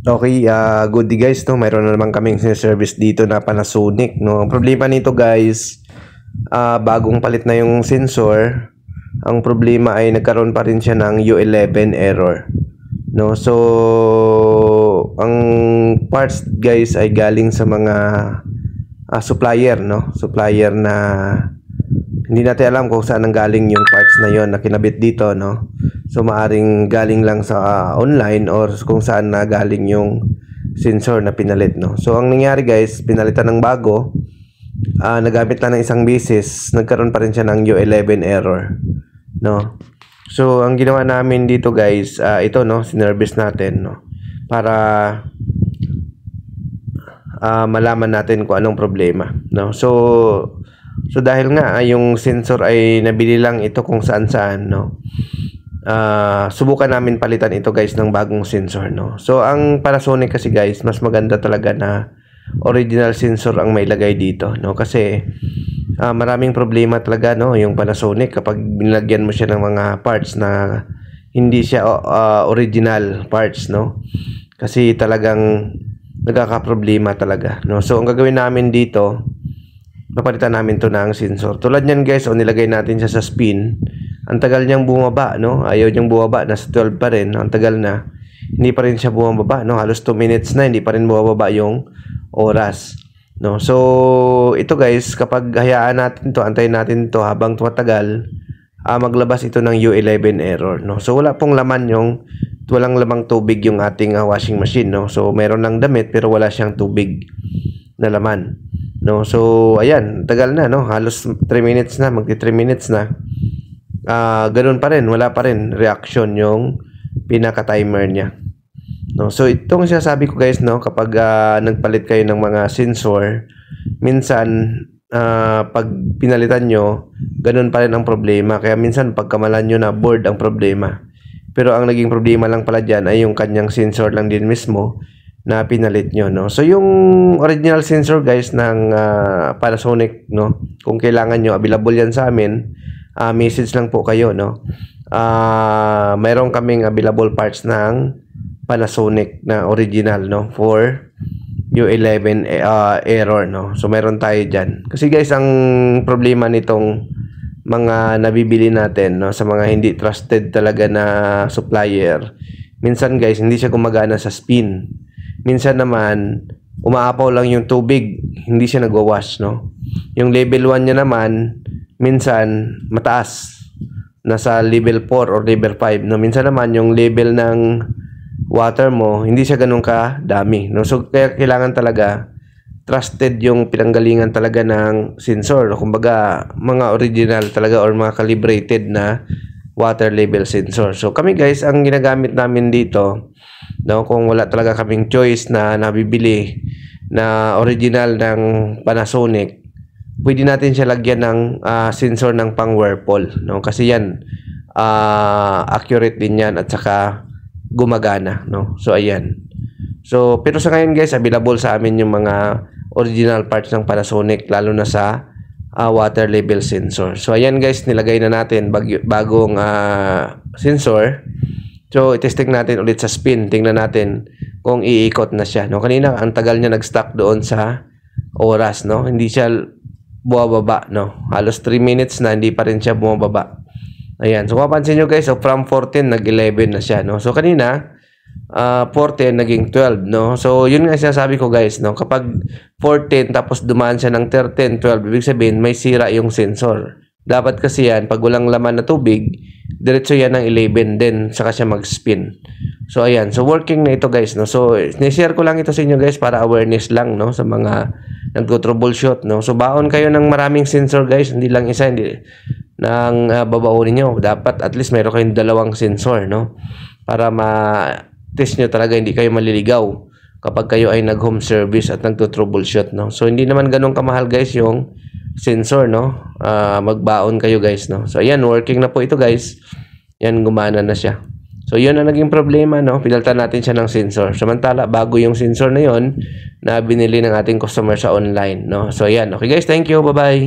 Okay, good day guys, no? Mayroon na naman kaming service dito na Panasonic, no? Ang problema nito guys, bagong palit na yung sensor. Ang problema ay nagkaroon pa rin siya ng U11 error, no? So, ang parts guys ay galing sa mga supplier, no? Supplier na hindi natin alam kung saan ang galing yung parts na yon na kinabit dito, no? So maaring galing lang sa online or kung saan na galing yung sensor na pinalit, no? So ang nangyari guys, pinalitan ng bago, nagamit lang ng isang beses, nagkaroon pa rin siya ng U11 error, no? So ang ginawa namin dito guys, ito, no, sinervice natin, no, para malaman natin kung anong problema, no? So dahil nga yung sensor ay nabili lang ito kung saan-saan, no, subukan namin palitan ito guys ng bagong sensor, no. So ang Panasonic kasi guys, mas maganda talaga na original sensor ang mailagay dito, no, kasi maraming problema talaga, no, yung Panasonic kapag binilagyan mo siya ng mga parts na hindi siya original parts, no, kasi talagang nagkakaproblema talaga, no. So ang gagawin namin dito, napalitan namin to ng sensor. Tulad niyan guys, nilagay natin siya sa spin. Ang tagal niyang bumaba, no? Ayaw niyang bumaba, nasa 12 pa rin. Ang tagal na. Hindi pa rin siya bumaba, no? Halos 2 minutes na, hindi pa rin bumaba yung oras, no? So, ito guys, kapag hayaan natin to, antayin natin to habang tumatagal, maglabas ito ng U11 error, no? So, walang lamang tubig yung ating washing machine, no? So, meron lang damit pero wala siyang tubig na laman, no? So ayan, tagal na, no, halos 3 minutes na, magti 3 minutes na, ganun pa rin, wala pa rin reaction yung pinaka timer niya, no? So itong sinasabi ko guys, no, kapag nagpalit kayo ng mga sensor, minsan pag pinalitan nyo, ganun pa rin ang problema. Kaya minsan pagkamalan nyo na board ang problema, pero ang naging problema lang pala dyan ay yung kanyang sensor lang din mismo na pinalit nyo, no? So yung original sensor guys ng Panasonic, no, kung kailangan nyo, available yan sa amin, message lang po kayo, no. Mayroon kaming available parts ng Panasonic na original, no, for U11 error, no. So meron tayo dyan. Kasi guys, ang problema nitong mga nabibili natin, no, sa mga hindi trusted talaga na supplier, minsan guys, hindi siya gumagana sa spin. Minsan naman, umaapaw lang yung tubig, hindi siya nagwawash, no. Yung level 1 niya naman, minsan mataas, nasa level 4 or level 5, no. Minsan naman yung level ng water mo, hindi siya ganun ka dami, no. So kaya kailangan talaga trusted yung pinanggalingan talaga ng sensor, no? Kumbaga mga original talaga or mga calibrated na water level sensor. So kami guys, ang ginagamit namin dito, no, kung wala talaga kaming choice na nabibili na original ng Panasonic, pwede natin siya lagyan ng sensor ng pang Whirlpool, no, kasi yan accurate din yan at saka gumagana, no. So ayan. So pero sa ngayon guys, available sa amin yung mga original parts ng Panasonic, lalo na sa water level sensor. So ayan guys, nilagay na natin bagong sensor. So i-testing natin ulit sa spin, tingnan natin kung iikot na siya, no. Kanina ang tagal niya nag-stuck doon sa oras, no, hindi siya bumababa, no, halos 3 minutes na hindi pa rin siya bumababa. Ayan, so mapansin nyo guys, so from 14 nag-11 na siya, no. So kanina 14 naging 12, no. So yun nga sinasabi ko guys, no, kapag 14 tapos dumaan siya ng 13, 12, ibig sabihin may sira yung sensor. Dapat kasi yan, pag walang laman na tubig, diretso yan ng 11, then saka siya mag-spin. So ayan, so working na ito guys, no. So ni-share ko lang ito sa inyo guys para awareness lang, no, sa mga nagto-troubleshoot, no. So baon kayo ng maraming sensor guys, hindi lang isa, hindi nang babaunin nyo. Dapat at least meron kayong 2 sensor, no, para ma-test nyo talaga, hindi kayo maliligaw kapag kayo ay nag-home service at nagto-troubleshoot, no. So hindi naman ganun kamahal guys yung sensor, no. Magbaon kayo guys, no. So ayan, working na po ito guys. Yan, gumana na siya. So yun ang naging problema, no. Pinalitan natin siya ng sensor. Samantala bago yung sensor na yun na binili ng ating customer sa online, no. So ayan, okay guys, thank you, bye bye.